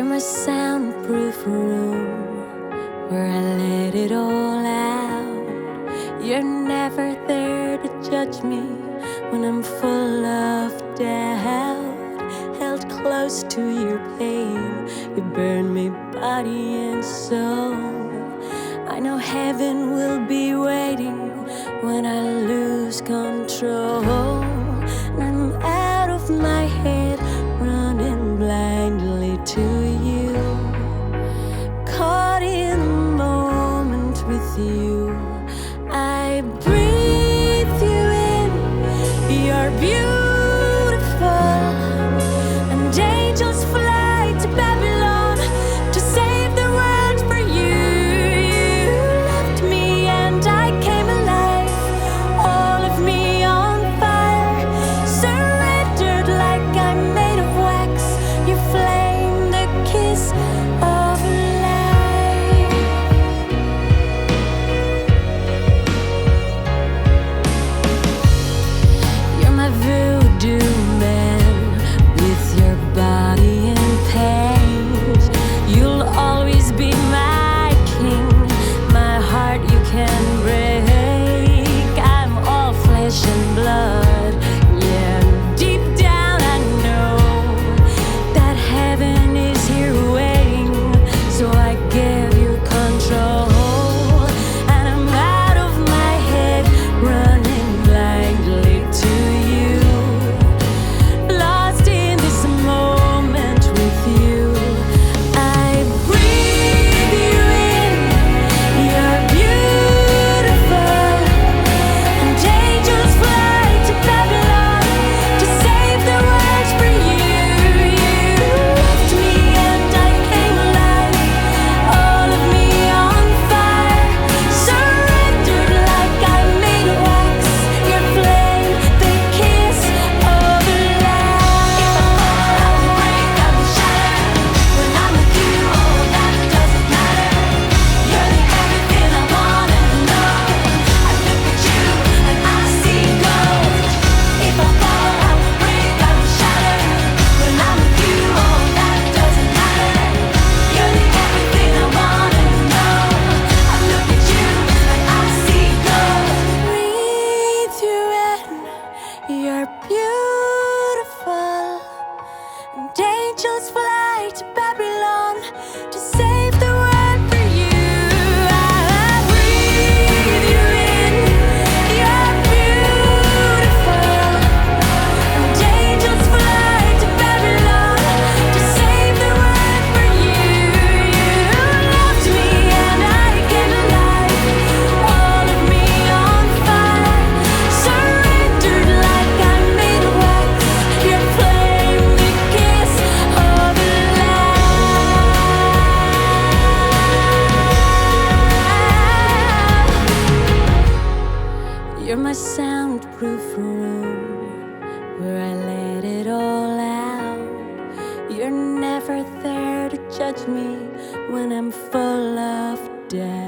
my soundproof room where I let it all out. You're never there to judge me when I'm full of doubt. Held close to your pain, you burn me body and soul. I know heaven will be waiting when I lose control. And I'm out of my head, running blindly to you, caught in the moment with you. I breathe you in, you're beautiful, and angels fly to Babylon to save the world for you. You left me and I came alive, all of me on fire, surrendered like I'm made of wax. You flame, the kiss of life. You're my voodoo man with your body in paint. You'll always be my king, my heart you can break. I'm all flesh and blood, yeah. Deep down I know that heaven is here waiting, so I give you control. And I'm out of my head, running blindly to you, lost in this moment with you. I breathe you in, you're beautiful, and angels fly to Babylon to save the world for you. You left me and I came alive, all of me on fire, surrendered like I'm made of wax. Your flame, the kiss of life. If I fall, I will break, I will shatter. When I'm with you, oh, that doesn't matter. You're the everything I wanna know. I look at you and I see gold. If I fall, I will break, I will shatter. When I'm with you, oh, that doesn't matter. You're the everything I wanna know. I look at you and I see gold. Breathe you in, you're beautiful, and angels fly to Babylon to save the world for you. I breathe you in, you're beautiful, and angels fly to Babylon to save the world for you. You left me and I came alive, all of me on fire, surrendered like I'm made of wax. Your flame, the kiss of life. You're my soundproof room where I let it all out. You're never there to judge me when I'm full of doubt.